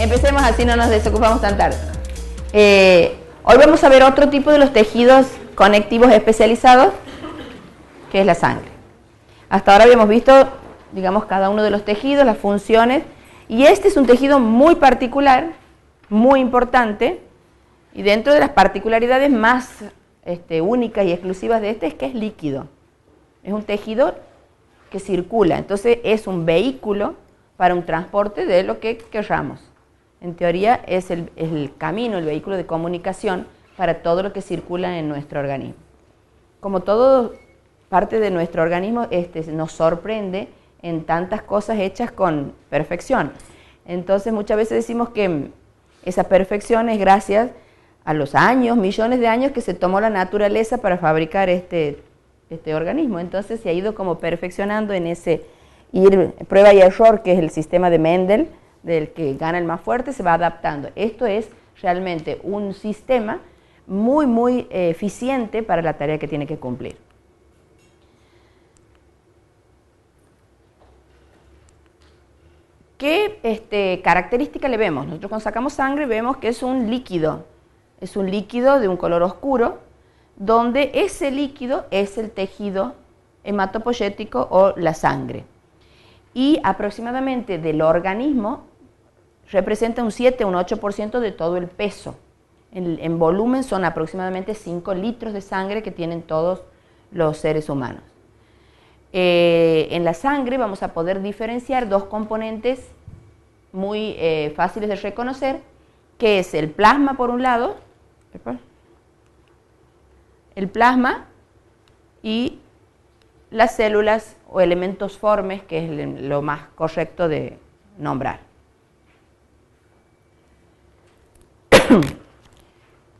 Empecemos así, no nos desocupamos tan tarde. Hoy vamos a ver otro tipo de los tejidos conectivos especializados, que es la sangre. Hasta ahora habíamos visto, digamos, cada uno de los tejidos, las funciones, y este es un tejido muy particular, muy importante, y dentro de las particularidades más únicas y exclusivas de este es que es líquido. Es un tejido que circula, entonces es un vehículo para un transporte de lo que querramos. En teoría es el camino, el vehículo de comunicación para todo lo que circula en nuestro organismo. Como todo parte de nuestro organismo nos sorprende en tantas cosas hechas con perfección. Entonces muchas veces decimos que esa perfección es gracias a los años, millones de años que se tomó la naturaleza para fabricar este organismo. Entonces se ha ido como perfeccionando en ese ir prueba y error, que es el sistema de Mendel, del que gana el más fuerte, se va adaptando. Esto es realmente un sistema muy, muy eficiente para la tarea que tiene que cumplir. ¿Qué característica le vemos? Nosotros cuando sacamos sangre vemos que es un líquido de un color oscuro, donde ese líquido es el tejido hematopoyético o la sangre. Y aproximadamente del organismo representa un 7 o un 8% de todo el peso. En volumen son aproximadamente 5 litros de sangre que tienen todos los seres humanos. En la sangre vamos a poder diferenciar dos componentes muy fáciles de reconocer, que es el plasma por un lado, el plasma y las células o elementos formes, que es lo más correcto de nombrar.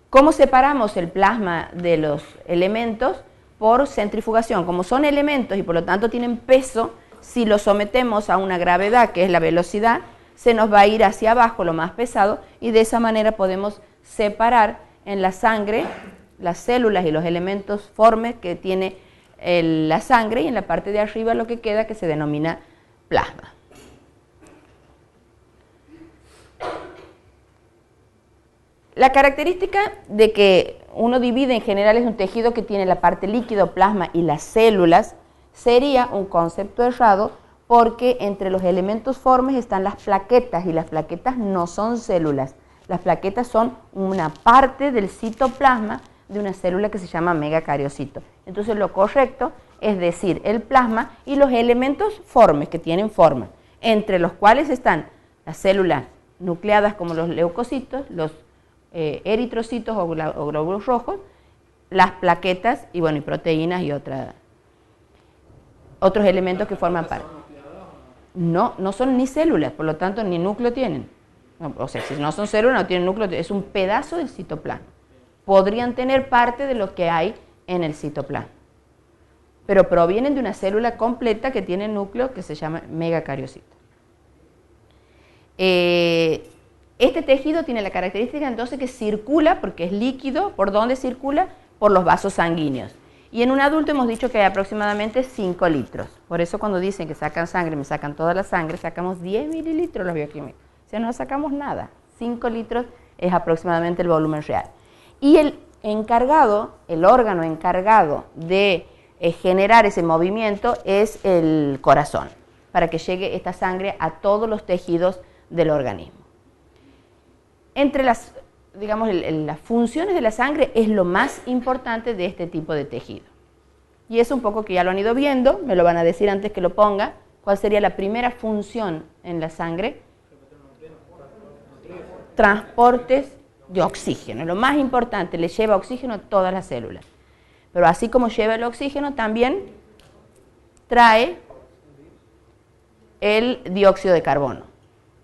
¿Cómo separamos el plasma de los elementos? Por centrifugación. Como son elementos y por lo tanto tienen peso, si los sometemos a una gravedad, que es la velocidad, se nos va a ir hacia abajo lo más pesado, y de esa manera podemos separar en la sangre las células y los elementos formes que tiene la sangre, y en la parte de arriba lo que queda, que se denomina plasma. La característica de que uno divide en general es un tejido que tiene la parte líquido, plasma y las células, sería un concepto errado, porque entre los elementos formes están las plaquetas, y las plaquetas no son células. Las plaquetas son una parte del citoplasma de una célula que se llama megacariocito. Entonces lo correcto es decir el plasma y los elementos formes que tienen forma, entre los cuales están las células nucleadas como los leucocitos, los eritrocitos o glóbulos rojos, las plaquetas y bueno, y proteínas y otros elementos que forman parte. No son ni células, por lo tanto ni núcleo tienen. O sea, si no son células, no tienen núcleo, es un pedazo del citoplasma. Podrían tener parte de lo que hay en el citoplasma, pero provienen de una célula completa que tiene núcleo, que se llama megacariocito. Este tejido tiene la característica entonces que circula, porque es líquido. ¿Por dónde circula? Por los vasos sanguíneos. Y en un adulto hemos dicho que hay aproximadamente 5 litros. Por eso cuando dicen que sacan sangre, me sacan toda la sangre, sacamos 10 mililitros los bioquímicos. O sea, no sacamos nada. 5 litros es aproximadamente el volumen real. Y el órgano encargado de generar ese movimiento es el corazón, para que llegue esta sangre a todos los tejidos del organismo. Entre las funciones de la sangre es lo más importante de este tipo de tejido. Y es un poco que ya lo han ido viendo, me lo van a decir antes que lo ponga. ¿Cuál sería la primera función en la sangre? Transportes de oxígeno. Lo más importante, le lleva oxígeno a todas las células. Pero así como lleva el oxígeno, también trae el dióxido de carbono.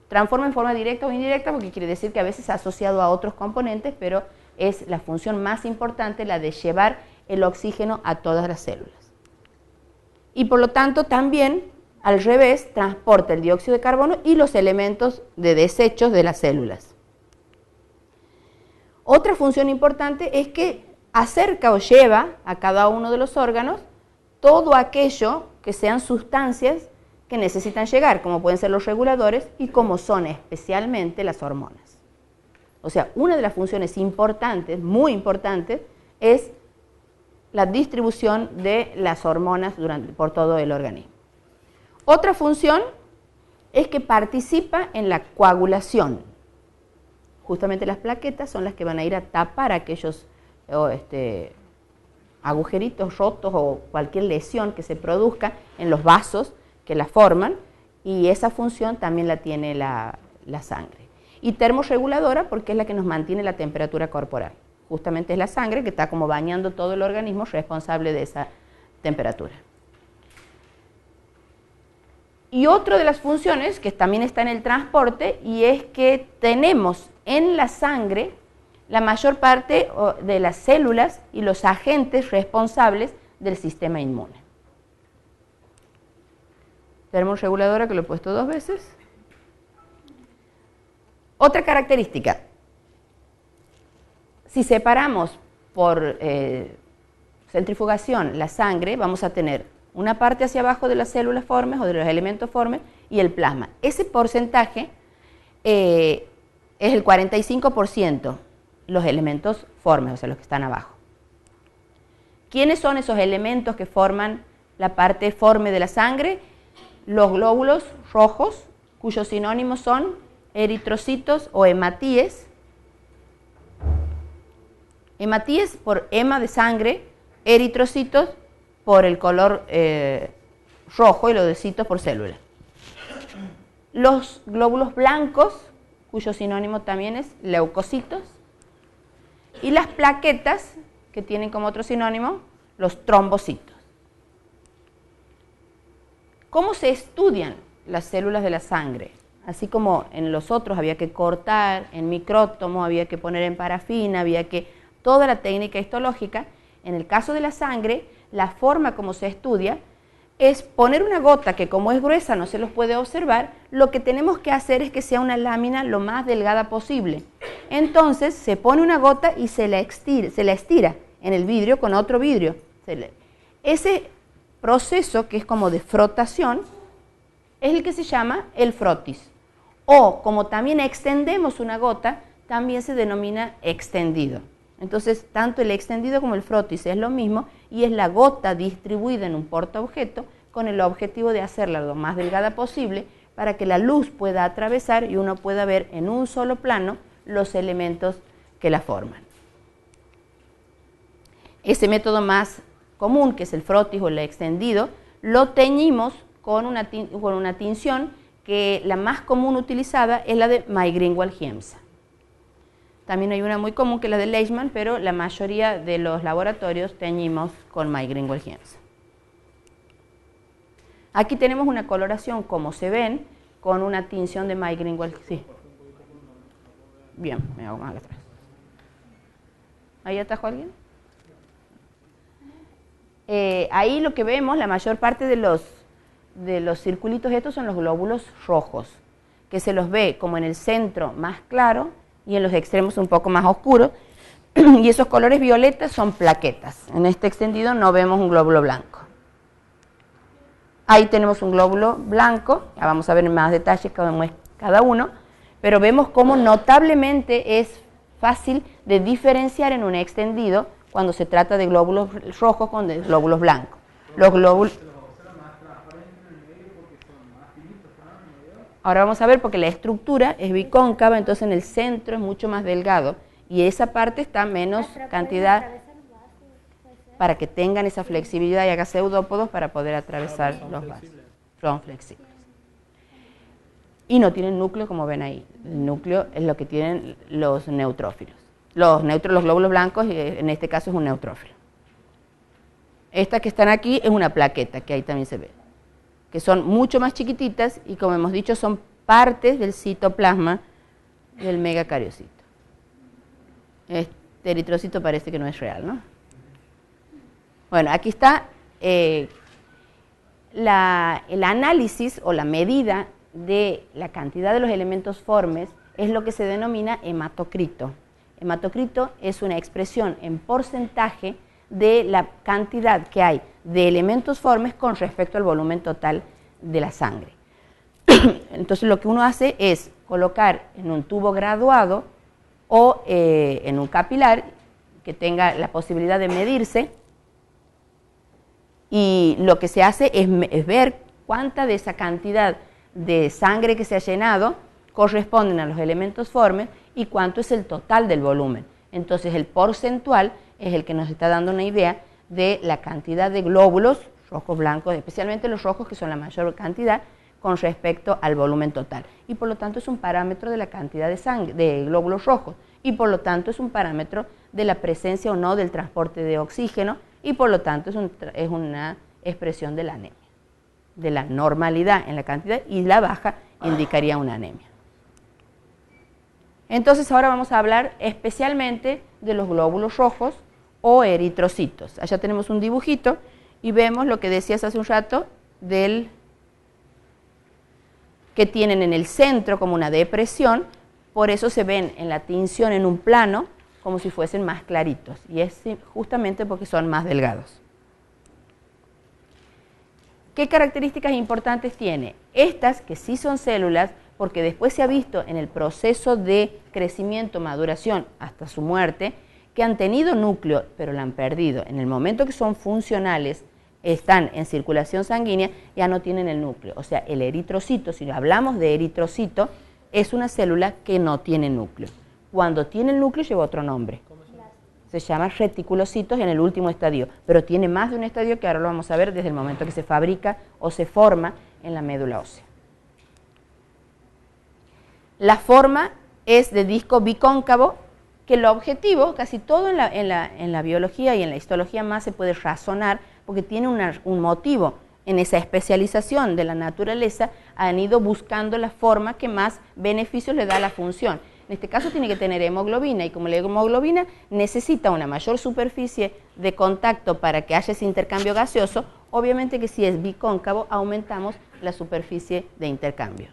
Transforma en forma directa o indirecta, porque quiere decir que a veces asociado a otros componentes, pero es la función más importante la de llevar el oxígeno a todas las células. Y por lo tanto también, al revés, transporta el dióxido de carbono y los elementos de desechos de las células. Otra función importante es que acerca o lleva a cada uno de los órganos todo aquello que sean sustancias que necesitan llegar, como pueden ser los reguladores y como son especialmente las hormonas. O sea, una de las funciones importantes, muy importantes, es la distribución de las hormonas por todo el organismo. Otra función es que participa en la coagulación. Justamente las plaquetas son las que van a ir a tapar aquellos agujeritos rotos o cualquier lesión que se produzca en los vasos que la forman, y esa función también la tiene la sangre. Y termorreguladora porque es la que nos mantiene la temperatura corporal. Justamente es la sangre que está como bañando todo el organismo responsable de esa temperatura. Y otra de las funciones que también está en el transporte, y es que tenemos en la sangre la mayor parte de las células y los agentes responsables del sistema inmune. Termorreguladora, que lo he puesto 2 veces. Otra característica, si separamos por centrifugación la sangre, vamos a tener una parte hacia abajo de las células formes o de los elementos formes y el plasma. Ese porcentaje es el 45%, los elementos formes, o sea, los que están abajo. ¿Quiénes son esos elementos que forman la parte forme de la sangre? Los glóbulos rojos, cuyos sinónimos son eritrocitos o hematíes. Hematíes por hema de sangre, eritrocitos por el color rojo y los citos por célula. Los glóbulos blancos, cuyo sinónimo también es leucocitos. Y las plaquetas, que tienen como otro sinónimo los trombocitos. ¿Cómo se estudian las células de la sangre? Así como en los otros había que cortar, en micrótomo había que poner en parafina, había que toda la técnica histológica. En el caso de la sangre, la forma como se estudia es poner una gota que, como es gruesa no se los puede observar. Lo que tenemos que hacer es que sea una lámina lo más delgada posible. Entonces se pone una gota y se la estira en el vidrio con otro vidrio. Ese proceso, que es como de frotación, es el que se llama el frotis. O como también extendemos una gota, también se denomina extendido. Entonces, tanto el extendido como el frotis es lo mismo, y es la gota distribuida en un portaobjeto con el objetivo de hacerla lo más delgada posible para que la luz pueda atravesar y uno pueda ver en un solo plano los elementos que la forman. Ese método más común, que es el frotis o el extendido, lo teñimos con una tinción que la más común utilizada es la de May-Grunwald-Hiemsa. También hay una muy común que es la de Leishman, pero la mayoría de los laboratorios teñimos con May-Grunwald-Hiemsa. Aquí tenemos una coloración, como se ven, con una tinción de May-Grunwald. Sí. Bien, me hago más atrás. ¿Ahí atajó alguien? Ahí lo que vemos, la mayor parte de los circulitos estos son los glóbulos rojos, que se los ve como en el centro más claro y en los extremos un poco más oscuros, y esos colores violetas son plaquetas. En este extendido no vemos un glóbulo blanco. Ahí tenemos un glóbulo blanco, ya vamos a ver en más detalle cómo es cada uno, pero vemos cómo notablemente es fácil de diferenciar en un extendido cuando se trata de glóbulos rojos con de glóbulos blancos. Los glóbulos... Ahora vamos a ver, porque la estructura es bicóncava, entonces en el centro es mucho más delgado y esa parte está menos cantidad para que tengan esa flexibilidad y haga pseudópodos para poder atravesar los vasos. Son flexibles. Y no tienen núcleo, como ven ahí. El núcleo es lo que tienen los neutrófilos. Los glóbulos blancos, en este caso es un neutrófilo. Estas que están aquí es una plaqueta, que ahí también se ve, que son mucho más chiquititas y, como hemos dicho, son partes del citoplasma del megacariocito. Este eritrocito parece que no es real, ¿no? Bueno, aquí está el análisis o la medida de la cantidad de los elementos formes, es lo que se denomina hematocrito. Hematocrito es una expresión en porcentaje de la cantidad que hay de elementos formes con respecto al volumen total de la sangre. Entonces lo que uno hace es colocar en un tubo graduado o en un capilar que tenga la posibilidad de medirse, y lo que se hace es ver cuánta de esa cantidad de sangre que se ha llenado corresponden a los elementos formes y cuánto es el total del volumen. Entonces el porcentual es el que nos está dando una idea de la cantidad de glóbulos rojos, blancos, especialmente los rojos, que son la mayor cantidad con respecto al volumen total. Y por lo tanto es un parámetro de la cantidad de sangre, de glóbulos rojos, y por lo tanto es un parámetro de la presencia o no del transporte de oxígeno, y por lo tanto es una expresión de la anemia, de la normalidad en la cantidad, y la baja indicaría una anemia. Entonces ahora vamos a hablar especialmente de los glóbulos rojos o eritrocitos. Allá tenemos un dibujito y vemos lo que decías hace un rato que tienen en el centro como una depresión, por eso se ven en la tinción en un plano como si fuesen más claritos, y es justamente porque son más delgados. ¿Qué características importantes tiene? Estas, que sí son células, porque después se ha visto en el proceso de crecimiento, maduración, hasta su muerte, que han tenido núcleo, pero la han perdido. En el momento que son funcionales, están en circulación sanguínea, ya no tienen el núcleo. O sea, el eritrocito, si hablamos de eritrocito, es una célula que no tiene núcleo. Cuando tiene el núcleo lleva otro nombre. Se llama reticulocitos en el último estadio, pero tiene más de un estadio que ahora lo vamos a ver desde el momento que se fabrica o se forma en la médula ósea. La forma es de disco bicóncavo, que el objetivo, casi todo en la biología y en la histología más se puede razonar, porque tiene un motivo. En esa especialización de la naturaleza han ido buscando la forma que más beneficios le da a la función. En este caso tiene que tener hemoglobina, y como la hemoglobina necesita una mayor superficie de contacto para que haya ese intercambio gaseoso, obviamente que si es bicóncavo aumentamos la superficie de intercambio.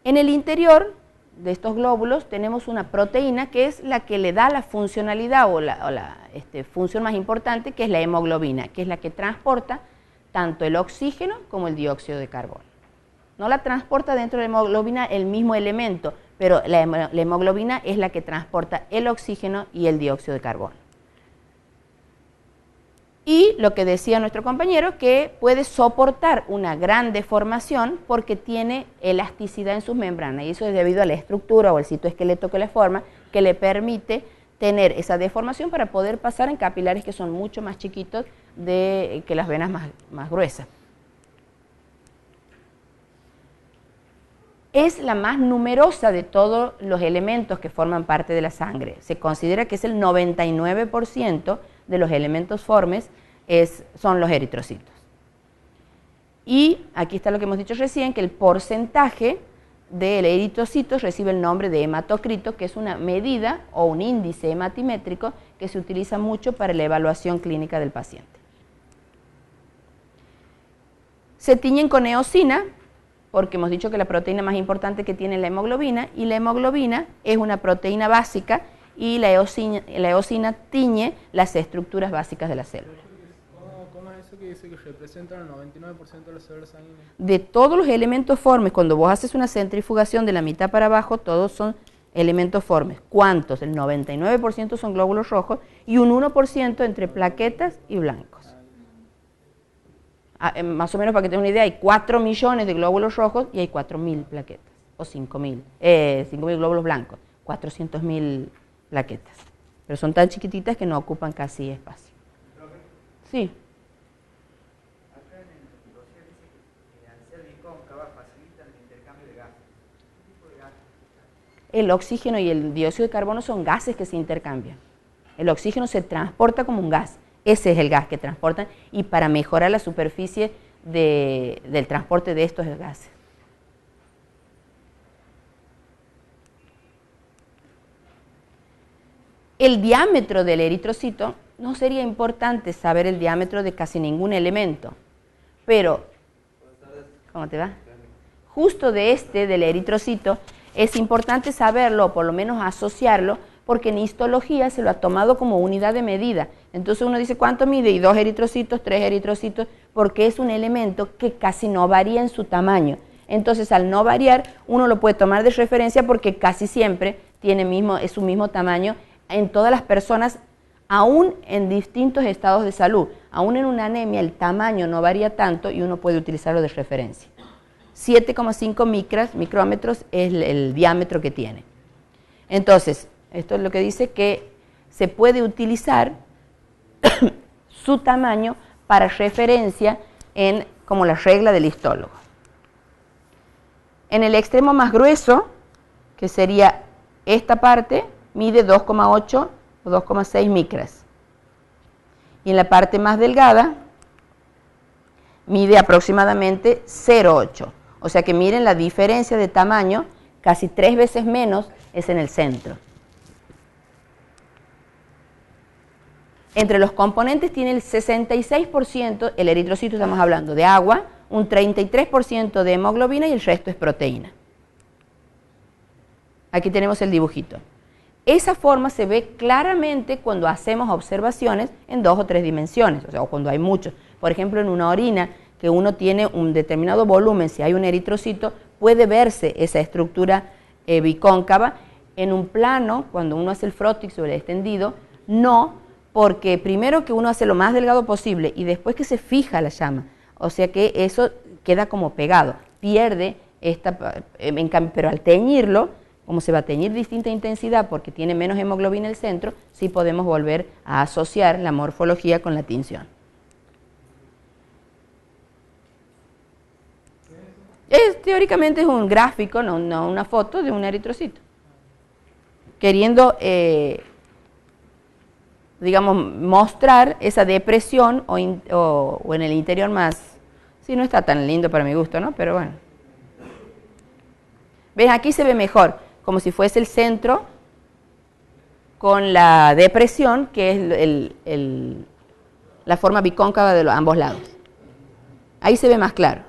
En el interior de estos glóbulos tenemos una proteína que es la que le da la funcionalidad o la función más importante, que es la hemoglobina, que es la que transporta tanto el oxígeno como el dióxido de carbono. No la transporta dentro de la hemoglobina el mismo elemento, pero la hemoglobina es la que transporta el oxígeno y el dióxido de carbono. Y lo que decía nuestro compañero, que puede soportar una gran deformación porque tiene elasticidad en sus membranas, y eso es debido a la estructura o el citoesqueleto que le forma, que le permite tener esa deformación para poder pasar en capilares que son mucho más chiquitos que las venas más gruesas. Es la más numerosa de todos los elementos que forman parte de la sangre. Se considera que es el 99% de los elementos formes son los eritrocitos. Y aquí está lo que hemos dicho recién, que el porcentaje del eritrocito recibe el nombre de hematocrito, que es una medida o un índice hematimétrico que se utiliza mucho para la evaluación clínica del paciente. Se tiñen con eosina, porque hemos dicho que la proteína más importante que tiene es la hemoglobina, y la hemoglobina es una proteína básica, y la eosina tiñe las estructuras básicas de la célula. ¿Cómo es eso que dice que representan el 99% de las células sanguíneas? De todos los elementos formes, cuando vos haces una centrifugación de la mitad para abajo, todos son elementos formes. ¿Cuántos? El 99% son glóbulos rojos y un 1% entre plaquetas y blancos. Más o menos para que tengan una idea, hay 4 millones de glóbulos rojos y hay 4.000 plaquetas, o 5.000 glóbulos blancos, 400.000 plaquetas. Pero son tan chiquititas que no ocupan casi espacio. Sí. Acá en el dossier dice que al ser bicóncava facilitan el intercambio de gases. ¿Qué tipo de gases? El oxígeno y el dióxido de carbono son gases que se intercambian. El oxígeno se transporta como un gas. Ese es el gas que transportan, y para mejorar la superficie del transporte de estos gases. El diámetro del eritrocito, no sería importante saber el diámetro de casi ningún elemento, pero, ¿cómo te va? Justo del eritrocito, es importante saberlo, o por lo menos asociarlo, porque en histología se lo ha tomado como unidad de medida. Entonces uno dice, ¿cuánto mide? Y 2 eritrocitos, 3 eritrocitos, porque es un elemento que casi no varía en su tamaño. Entonces, al no variar, uno lo puede tomar de referencia porque casi siempre es su mismo tamaño en todas las personas, aún en distintos estados de salud. Aún en una anemia el tamaño no varía tanto y uno puede utilizarlo de referencia. 7,5 micrómetros es el diámetro que tiene. Entonces, esto es lo que dice que se puede utilizar su tamaño para referencia como la regla del histólogo. En el extremo más grueso, que sería esta parte, mide 2,8 o 2,6 micras. Y en la parte más delgada, mide aproximadamente 0,8. O sea que miren la diferencia de tamaño, casi 3 veces menos es en el centro. Entre los componentes tiene el 66%, el eritrocito estamos hablando de agua, un 33% de hemoglobina y el resto es proteína. Aquí tenemos el dibujito. Esa forma se ve claramente cuando hacemos observaciones en 2 o 3 dimensiones, o sea, cuando hay muchos. Por ejemplo, en una orina, que uno tiene un determinado volumen, si hay un eritrocito, puede verse esa estructura bicóncava. En un plano, cuando uno hace el frótix o el extendido, no, porque primero que uno hace lo más delgado posible y después que se fija la llama, o sea que eso queda como pegado, pierde pero al teñirlo, como se va a teñir distinta intensidad porque tiene menos hemoglobina en el centro, sí podemos volver a asociar la morfología con la tinción. Teóricamente es un gráfico, no una foto de un eritrocito, queriendo digamos, mostrar esa depresión o en el interior más. Sí, no está tan lindo para mi gusto, ¿no? Pero bueno. ¿Ves? Aquí se ve mejor, como si fuese el centro con la depresión, que es la forma bicóncava de ambos lados. Ahí se ve más claro.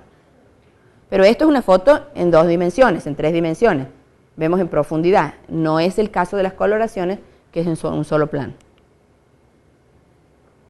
Pero esto es una foto en 2 dimensiones, en 3 dimensiones. Vemos en profundidad. No es el caso de las coloraciones, que es en un solo plano.